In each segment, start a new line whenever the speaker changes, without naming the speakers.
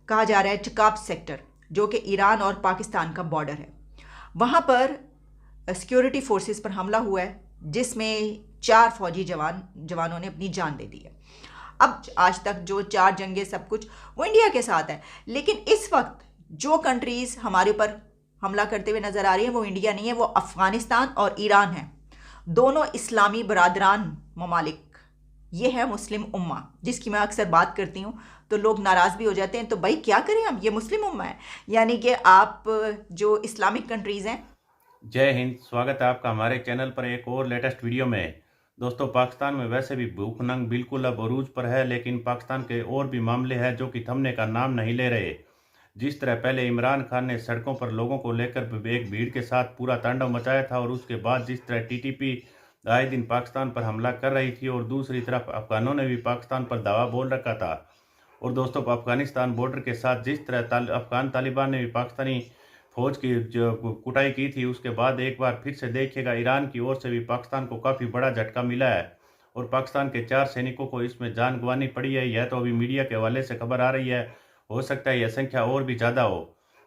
कहा जा रहा है चकाप सेक्टर, जो कि ईरान और पाकिस्तान का बॉर्डर है। वहाँ पर सिक्योरिटी फोर्सेस पर हमला हुआ है, जिसमें 4 फौजी जवानों ने अपनी जान दे दी है। अब आज तक जो 4 जंगे सब कुछ वो इंडिया के साथ है, लेकिन इस वक्त जो कंट्रीज़ हमारे ऊपर हमला करते हुए नज़र आ रही हैं वो इंडिया नहीं है, वो अफ़गानिस्तान और ईरान है। दोनों इस्लामी बरादरान ममालिक, ये है मुस्लिम उम्मा, जिसकी मैं अक्सर बात करती हूँ तो लोग नाराज़ भी हो जाते हैं। तो भाई क्या करें हम, ये मुस्लिम उम्मा है, यानी कि आप जो इस्लामिक कंट्रीज़ हैं।
जय हिंद। स्वागत है आपका हमारे चैनल पर एक और लेटेस्ट वीडियो में। दोस्तों, पाकिस्तान में वैसे भी भूखनंग बिल्कुल अब अरूज पर है, लेकिन पाकिस्तान के और भी मामले हैं जो कि थमने का नाम नहीं ले रहे। जिस तरह पहले इमरान खान ने सड़कों पर लोगों को लेकर एक भीड़ के साथ पूरा तांडव मचाया था, और उसके बाद जिस तरह टीटीपी आए दिन पाकिस्तान पर हमला कर रही थी, और दूसरी तरफ अफगानों ने भी पाकिस्तान पर दावा बोल रखा था। और दोस्तों, अफगानिस्तान बॉर्डर के साथ जिस तरह अफगान तालिबान ने भी पाकिस्तानी फौज की जो कुटाई की थी, उसके बाद एक बार फिर से देखिएगा ईरान की ओर से भी पाकिस्तान को काफ़ी बड़ा झटका मिला है, और पाकिस्तान के 4 सैनिकों को इसमें जान गंवानी पड़ी है। यह तो अभी मीडिया के हवाले से खबर आ रही है, हो सकता है यह संख्या और भी ज़्यादा हो।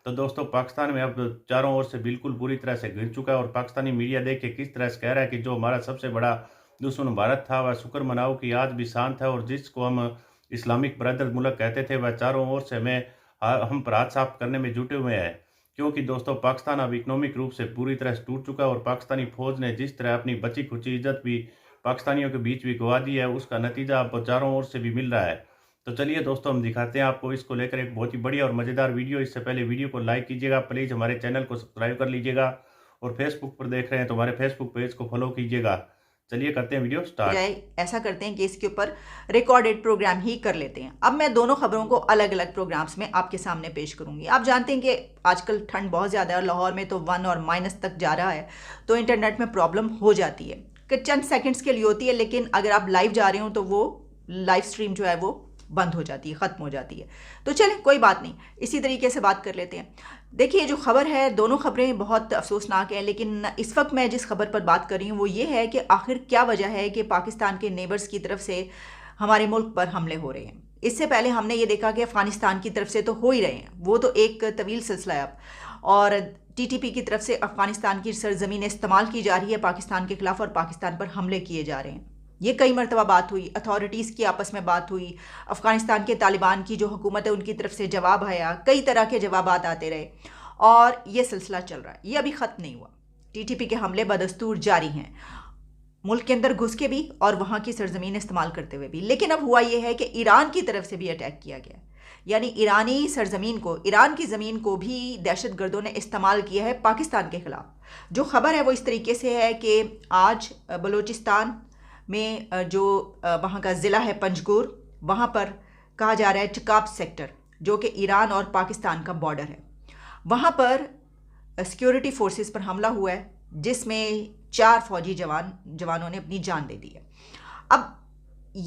तो दोस्तों, पाकिस्तान में अब चारों ओर से बिल्कुल बुरी तरह से घिर चुका है, और पाकिस्तानी मीडिया देखिए किस तरह से कह रहा है कि जो हमारा सबसे बड़ा दुश्मन भारत था वह शुक्र मनाओ कि आज भी शांत है, और जिसको हम इस्लामिक ब्रदर मुल्क कहते थे वह चारों ओर से हम पर हाथ साफ करने में जुटे हुए हैं। क्योंकि दोस्तों, पाकिस्तान अब इकोनॉमिक रूप से पूरी तरह से टूट चुका है, और पाकिस्तानी फौज ने जिस तरह अपनी बची खुची इज्जत भी पाकिस्तानियों के बीच भी गंवा दी है, उसका नतीजा अब चारों ओर से भी मिल रहा है। तो चलिए दोस्तों, हम दिखाते हैं आपको इसको लेकर एक बहुत ही बढ़िया और मज़ेदार वीडियो। इससे पहले वीडियो को लाइक कीजिएगा, प्लीज़ हमारे चैनल को सब्सक्राइब कर लीजिएगा, और फेसबुक पर देख रहे हैं तो हमारे फेसबुक पेज को फॉलो कीजिएगा। चलिए करते हैं वीडियो स्टार्ट।
बजाय ऐसा करते हैं कि इसके ऊपर रिकॉर्डेड प्रोग्राम ही कर लेते हैं। अब मैं दोनों खबरों को अलग अलग प्रोग्राम्स में आपके सामने पेश करूंगी। आप जानते हैं कि आजकल ठंड बहुत ज़्यादा है, और लाहौर में तो 1 और माइनस तक जा रहा है, तो इंटरनेट में प्रॉब्लम हो जाती है कि चंद सेकंड्स के लिए होती है, लेकिन अगर आप लाइव जा रहे हो तो वो लाइव स्ट्रीम जो है वो बंद हो जाती है, ख़त्म हो जाती है। तो चलें, कोई बात नहीं, इसी तरीके से बात कर लेते हैं। देखिए, जो खबर है, दोनों खबरें बहुत अफसोसनाक हैं, लेकिन इस वक्त मैं जिस खबर पर बात कर रही हूँ वो ये है कि आखिर क्या वजह है कि पाकिस्तान के नेबर्स की तरफ से हमारे मुल्क पर हमले हो रहे हैं। इससे पहले हमने ये देखा कि अफ़गानिस्तान की तरफ से तो हो ही रहे हैं, वो तो एक तवील सिलसिला है अब, और टीटीपी की तरफ से अफ़गानिस्तान की सरजमीन इस्तेमाल की जा रही है पाकिस्तान के ख़िलाफ़, और पाकिस्तान पर हमले किए जा रहे हैं। ये कई मरतबा बात हुई, अथॉरिटीज़ की आपस में बात हुई, अफ़गानिस्तान के तालिबान की जो हुकूमत है उनकी तरफ से जवाब आया, कई तरह के जवाब आते रहे, और ये सिलसिला चल रहा है, ये अभी ख़त्म नहीं हुआ। टीटीपी के हमले बदस्तूर जारी हैं, मुल्क के अंदर घुस के भी और वहाँ की सरजमीन इस्तेमाल करते हुए भी। लेकिन अब हुआ ये है कि ईरान की तरफ से भी अटैक किया गया, यानी ईरानी सरजमीन को, ईरान की ज़मीन को भी दहशत गर्दों ने इस्तेमाल किया है पाकिस्तान के ख़िलाफ़। जो खबर है वो इस तरीके से है कि आज बलूचिस्तान में जो वहाँ का ज़िला है पंजगुर, वहाँ पर कहा जा रहा है चकाप सेक्टर, जो कि ईरान और पाकिस्तान का बॉर्डर है। वहाँ पर सिक्योरिटी फोर्सेस पर हमला हुआ है, जिसमें 4 फौजी जवानों ने अपनी जान दे दी है। अब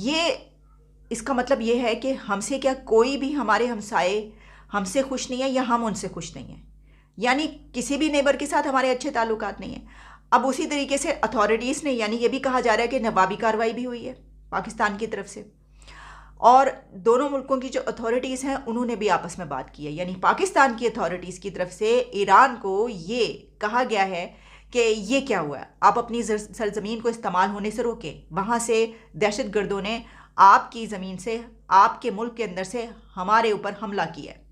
ये इसका मतलब ये है कि हमसे क्या कोई भी हमारे हमसाए हमसे खुश नहीं है, या हम उनसे खुश नहीं हैं, यानी किसी भी नेबर के साथ हमारे अच्छे ताल्लुकात नहीं हैं। अब उसी तरीके से अथॉरिटीज़ ने, यानी ये भी कहा जा रहा है कि नवाबी कार्रवाई भी हुई है पाकिस्तान की तरफ से, और दोनों मुल्कों की जो अथॉरिटीज़ हैं उन्होंने भी आपस में बात की है। यानी पाकिस्तान की अथॉरिटीज़ की तरफ से ईरान को ये कहा गया है कि ये क्या हुआ, आप अपनी सरजमीन को इस्तेमाल होने से रोकें। वहाँ से दहशत गर्दों ने आपकी ज़मीन से, आपके मुल्क के अंदर से हमारे ऊपर हमला किया है।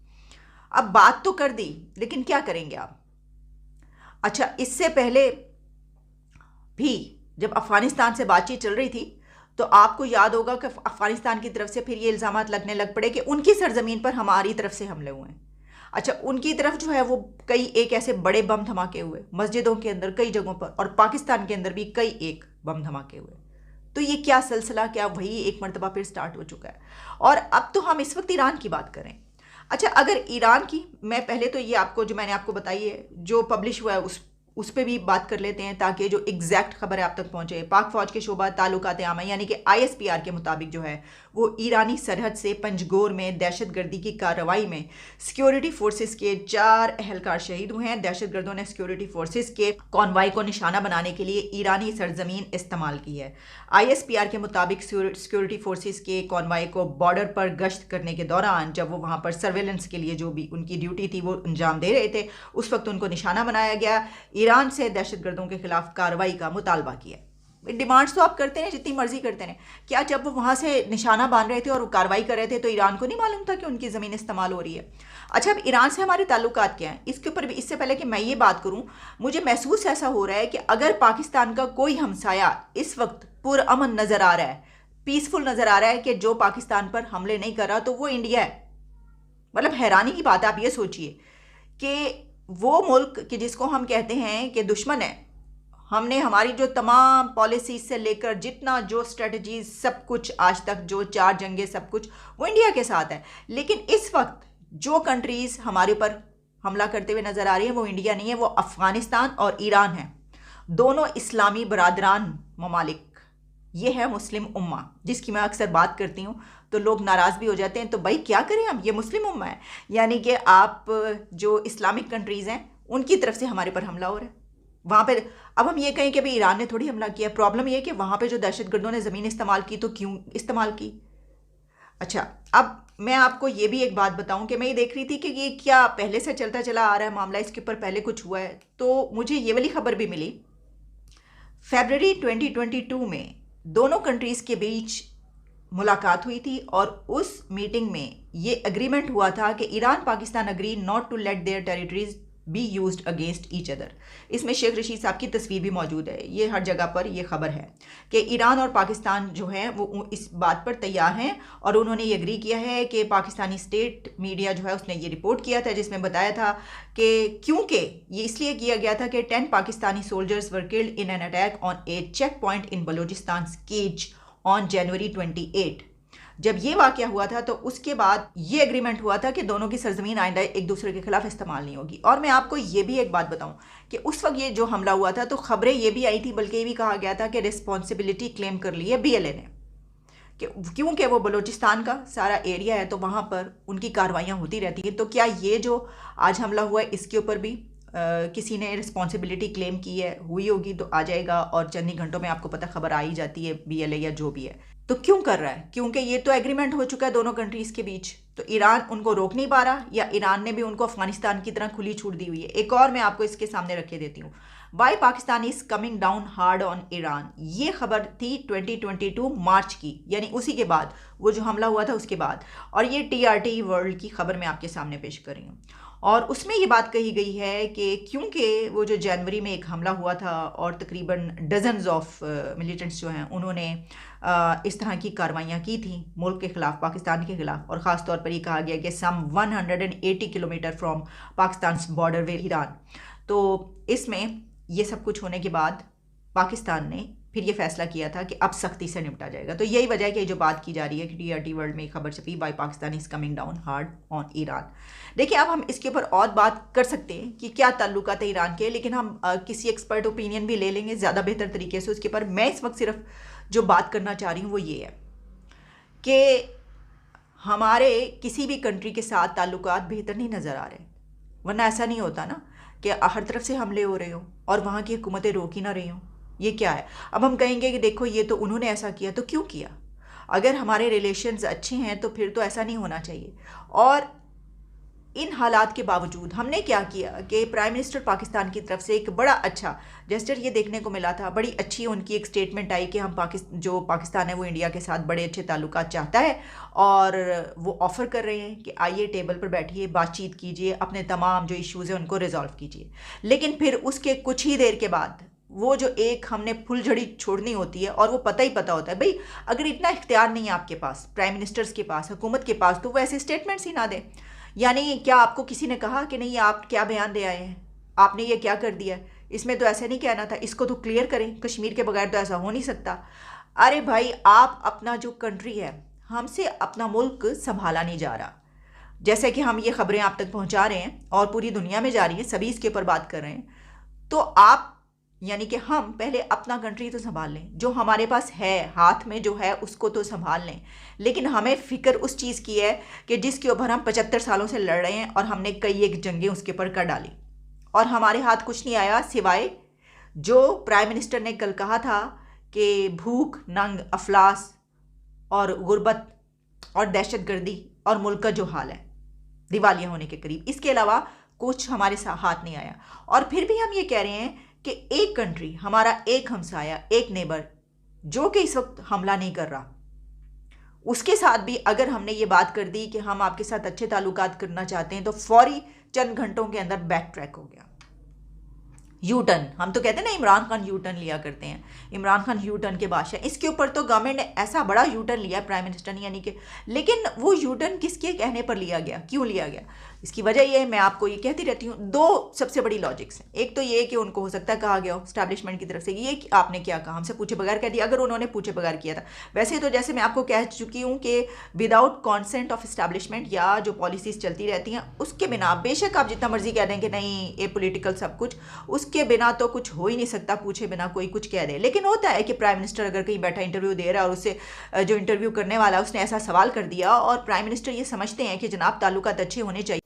अब बात तो कर दी, लेकिन क्या करेंगे आप? अच्छा, इससे पहले भी जब अफ़गानिस्तान से बातचीत चल रही थी तो आपको याद होगा कि अफ़गानिस्तान की तरफ से फिर ये इल्ज़ाम लगने लग पड़े कि उनकी सरजमीन पर हमारी तरफ से हमले हुए हैं। अच्छा, उनकी तरफ जो है वो कई एक ऐसे बड़े बम धमाके हुए मस्जिदों के अंदर कई जगहों पर, और पाकिस्तान के अंदर भी कई एक बम धमाके हुए। तो ये क्या सिलसिला, क्या वही एक मरतबा फिर स्टार्ट हो चुका है? और अब तो हम इस वक्त ईरान की बात करें। अच्छा, अगर ईरान की, मैं पहले तो ये आपको, जो मैंने आपको बताई है, जो पब्लिश हुआ है उस पर भी बात कर लेते हैं, ताकि जो एग्जैक्ट खबर है आप तक पहुंचे। पाक फौज के शोबा ताल्लुकात आमा, यानी कि ISPR के मुताबिक जो है वो ईरानी सरहद से पंजगोर में दहशतगर्दी की कार्रवाई में सिक्योरिटी फोर्सेस के 4 एहलकार शहीद हुए हैं। दहशतगर्दों ने सिक्योरिटी फोर्सेस के कॉन्वाय को निशाना बनाने के लिए ईरानी सरजमीन इस्तेमाल की है। ISPR के मुताबिक सिक्योरिटी फोर्सेस के कॉन्वाय को बॉर्डर पर गश्त करने के दौरान जब वो वहाँ पर सर्वेलेंस के लिए जो भी उनकी ड्यूटी थी वो अंजाम दे रहे थे, उस वक्त उनको निशाना बनाया गया। ईरान से दहशतगर्दों के खिलाफ कार्रवाई का मुतालबा किया। डिमांड्स तो आप करते हैं जितनी मर्जी करते हैं, क्या जब वो वहाँ से निशाना बांध रहे थे और वो कार्रवाई कर रहे थे तो ईरान को नहीं मालूम था कि उनकी ज़मीन इस्तेमाल हो रही है? अच्छा, अब ईरान से हमारे ताल्लुकात क्या हैं इसके ऊपर भी, इससे पहले कि मैं ये बात करूँ, मुझे महसूस ऐसा हो रहा है कि अगर पाकिस्तान का कोई हमसाया इस वक्त पुरअमन नज़र आ रहा है, पीसफुल नज़र आ रहा है कि जो पाकिस्तान पर हमले नहीं कर रहा, तो वो इंडिया है। मतलब हैरानी की बात है, आप ये सोचिए कि वो मुल्क कि जिसको हम कहते हैं कि दुश्मन है, हमने हमारी जो तमाम पॉलिसीज से लेकर जितना जो स्ट्रेटजीज सब कुछ आज तक, जो 4 जंगे सब कुछ, वो इंडिया के साथ है। लेकिन इस वक्त जो कंट्रीज़ हमारे ऊपर हमला करते हुए नज़र आ रही है वो इंडिया नहीं है, वो अफ़गानिस्तान और ईरान है। दोनों इस्लामी बरादरान ममालिक, ये है मुस्लिम उम्मा, जिसकी मैं अक्सर बात करती हूँ तो लोग नाराज़ भी हो जाते हैं। तो भाई क्या करें हम, ये मुस्लिम उम्मा है, यानी कि आप जो इस्लामिक कंट्रीज़ हैं उनकी तरफ से हमारे पर हमला हो रहा है वहाँ पे। अब हम ये कहें कि भाई ईरान ने थोड़ी हमला किया, प्रॉब्लम ये है कि वहाँ पे जो दहशतगर्दों ने ज़मीन इस्तेमाल की तो क्यों इस्तेमाल की। अच्छा, अब मैं आपको ये भी एक बात बताऊं कि मैं ये देख रही थी कि ये क्या पहले से चलता चला आ रहा है मामला, इसके ऊपर पहले कुछ हुआ है, तो मुझे ये वाली खबर भी मिली। फरवरी 2022 में दोनों कंट्रीज़ के बीच मुलाकात हुई थी और उस मीटिंग में ये एग्रीमेंट हुआ था कि Iran Pakistan agree not to let their territories be used against each other. इसमें शेख रशीद साहब की तस्वीर भी मौजूद है, ये हर जगह पर ये खबर है कि ईरान और पाकिस्तान जो है वो इस बात पर तैयार हैं और उन्होंने ये एग्री किया है कि पाकिस्तानी स्टेट मीडिया जो है उसने ये रिपोर्ट किया था जिसमें बताया था कि क्योंकि ये इसलिए किया गया था कि 10 Pakistani soldiers were killed in an attack on a check point in Balochistan Kech on January 28। जब ये वाक़या हुआ था तो उसके बाद ये एग्रीमेंट हुआ था कि दोनों की सरजमीन आइंदा एक दूसरे के खिलाफ इस्तेमाल नहीं होगी। और मैं आपको ये भी एक बात बताऊं कि उस वक्त ये जो हमला हुआ था तो खबरें ये भी आई थी, बल्कि ये भी कहा गया था कि रिस्पॉन्सिबिलिटी क्लेम कर ली है BLA ने, कि क्योंकि वो बलूचिस्तान का सारा एरिया है तो वहाँ पर उनकी कार्रवाइयाँ होती रहती हैं। तो क्या ये जो आज हमला हुआ है इसके ऊपर भी किसी ने रिस्पॉन्सिबिलिटी क्लेम की है, हुई होगी तो आ जाएगा और चंद ही घंटों में आपको पता खबर आ ही जाती है, BLA या जो भी है। तो क्यों कर रहा है? क्योंकि ये तो एग्रीमेंट हो चुका है दोनों कंट्रीज़ के बीच, तो ईरान उनको रोक नहीं पा रहा या ईरान ने भी उनको अफगानिस्तान की तरह खुली छूट दी हुई है। एक और मैं आपको इसके सामने रखे देती हूँ, why Pakistan is coming down hard on Iran. ये खबर थी 2022 मार्च की, यानी उसी के बाद, वो जो हमला हुआ था उसके बाद, और ये TRT वर्ल्ड की खबर मैं आपके सामने पेश कर रही हूँ। और उसमें ये बात कही गई है कि क्योंकि वो जो जनवरी में एक हमला हुआ था और तकरीबन डजन्स ऑफ मिलिटेंट्स जो हैं उन्होंने इस तरह की कार्रवाइयाँ की थी मुल्क के ख़िलाफ़, पाकिस्तान के ख़िलाफ़, और ख़ास तौर पर ये कहा गया कि सम 180 kilometre from Pakistan border with Iran. तो इसमें ये सब कुछ होने के बाद पाकिस्तान ने फिर ये फैसला किया था कि अब सख्ती से निपटा जाएगा। तो यही वजह है कि जो बात की जा रही है कि TRT वर्ल्ड में खबर छपी, why Pakistan is coming down hard on Iran. देखिए, अब हम इसके ऊपर और बात कर सकते हैं कि क्या ताल्लुकात है ईरान के, लेकिन हम किसी एक्सपर्ट ओपिनियन भी ले लेंगे ज़्यादा बेहतर तरीके से उसके ऊपर। मैं इस वक्त सिर्फ जो बात करना चाह रही हूँ वो ये है कि हमारे किसी भी कंट्री के साथ ताल्लुकात बेहतर नहीं नज़र आ रहे, वरना ऐसा नहीं होता ना कि हर तरफ से हमले हो रहे हो और वहाँ की हुकूमतें रोक ही ना रही हों। ये क्या है? अब हम कहेंगे कि देखो ये तो उन्होंने ऐसा किया, तो क्यों किया? अगर हमारे रिलेशंस अच्छे हैं तो फिर तो ऐसा नहीं होना चाहिए। और इन हालात के बावजूद हमने क्या किया कि प्राइम मिनिस्टर पाकिस्तान की तरफ से एक बड़ा अच्छा जेस्चर ये देखने को मिला था, बड़ी अच्छी उनकी एक स्टेटमेंट आई कि हम पाकिस्तान है वो इंडिया के साथ बड़े अच्छे ताल्लुकात चाहता है और वो ऑफ़र कर रहे हैं कि आइए टेबल पर बैठिए, बातचीत कीजिए, अपने तमाम जो इश्यूज़ हैं उनको रिजॉल्व कीजिए। लेकिन फिर उसके कुछ ही देर के बाद वो जो एक हमने फुलझड़ी छोड़नी होती है और वो पता ही पता होता है, भाई अगर इतना इख्तियार नहीं है आपके पास, प्राइम मिनिस्टर्स के पास, हुकूमत के पास, तो वो ऐसे स्टेटमेंट्स ही ना दें। यानी क्या आपको किसी ने कहा कि नहीं आप क्या बयान दे आए हैं, आपने ये क्या कर दिया, इसमें तो ऐसे नहीं कहना था, इसको तो क्लियर करें, कश्मीर के बगैर तो ऐसा हो नहीं सकता। अरे भाई, आप अपना जो कंट्री है, हमसे अपना मुल्क संभाला नहीं जा रहा। जैसे कि हम ये खबरें आप तक पहुंचा रहे हैं और पूरी दुनिया में जा रही हैं, सभी इसके ऊपर बात कर रहे हैं, तो आप यानी कि हम पहले अपना कंट्री तो संभाल लें, जो हमारे पास है हाथ में जो है उसको तो संभाल लें, लेकिन हमें फ़िक्र उस चीज़ की है कि जिसके ऊपर हम 75 सालों से लड़ रहे हैं और हमने कई एक जंगें उसके ऊपर कर डाली और हमारे हाथ कुछ नहीं आया सिवाय जो प्राइम मिनिस्टर ने कल कहा था कि भूख, नंग, अफलास और गुर्बत और दहशतगर्दी और मुल्क का जो हाल है दिवालिया होने के करीब, इसके अलावा कुछ हमारे हाथ नहीं आया। और फिर भी हम ये कह रहे हैं कि एक कंट्री, हमारा एक हमसाया, एक नेबर जो कि इस वक्त हमला नहीं कर रहा, उसके साथ भी अगर हमने ये बात कर दी कि हम आपके साथ अच्छे ताल्लुकात करना चाहते हैं तो फौरी चंद घंटों के अंदर बैक ट्रैक हो गया। यू टर्न, हम तो कहते हैं ना इमरान खान यू टर्न लिया करते हैं, इमरान खान यू टर्न के बादशाह। इसके ऊपर तो गवर्नमेंट ने ऐसा बड़ा यू टर्न लिया प्राइम मिनिस्टर ने, यानी कि, लेकिन वो यू टर्न किसके कहने पर लिया गया, क्यों लिया गया? इसकी वजह ये है, मैं आपको ये कहती रहती हूँ, दो सबसे बड़ी लॉजिक्स हैं। एक तो ये कि उनको हो सकता है कहा गया हो स्टैब्लिशमेंट की तरफ से ये कि आपने क्या कहा, हमसे पूछे बगैर कह दिया, अगर उन्होंने पूछे बगैर किया था। वैसे तो जैसे मैं आपको कह चुकी हूँ कि विदाउट कॉन्सेंट ऑफ इस्टेब्लिशमेंट या जो पॉलिसीज चलती रहती हैं उसके बिना, बेशक आप जितना मर्जी कह दें कि नहीं ये पॉलिटिकल सब कुछ, उसके बिना तो कुछ हो ही नहीं सकता, पूछे बिना कोई कुछ कह दे। लेकिन होता है कि प्राइम मिनिस्टर अगर कहीं बैठा इंटरव्यू दे रहा है और उससे जो इंटरव्यू करने वाला है उसने ऐसा सवाल कर दिया और प्राइम मिनिस्टर ये समझते हैं कि जनाब ताल्लुकात अच्छे होने चाहिए।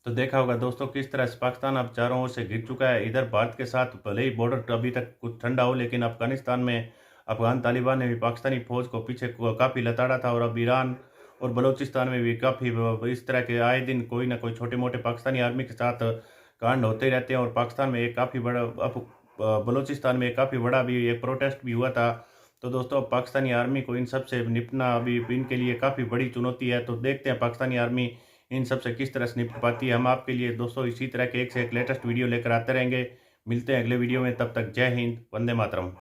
तो देखा होगा दोस्तों किस तरह से पाकिस्तान अब चारों ओर से घिर चुका है। इधर भारत के साथ भले ही बॉर्डर अभी तक कुछ ठंडा हो, लेकिन अफगानिस्तान में अफगान तालिबान ने भी पाकिस्तानी फौज को पीछे काफ़ी लताड़ा था। और अब ईरान और बलूचिस्तान में भी काफ़ी इस तरह के आए दिन कोई ना कोई छोटे मोटे पाकिस्तानी आर्मी के साथ कांड होते ही रहते हैं। और पाकिस्तान में एक काफ़ी बड़ा बलूचिस्तान में काफ़ी बड़ा भी एक प्रोटेस्ट भी हुआ था। तो दोस्तों अब पाकिस्तानी आर्मी को इन सब से निपटना अभी इनके लिए काफ़ी बड़ी चुनौती है। तो देखते हैं पाकिस्तानी आर्मी इन सब से किस तरह से निपट पाती है। हम आपके लिए दोस्तों इसी तरह के एक से एक लेटेस्ट वीडियो लेकर आते रहेंगे। मिलते हैं अगले वीडियो में, तब तक जय हिंद, वंदे मातरम।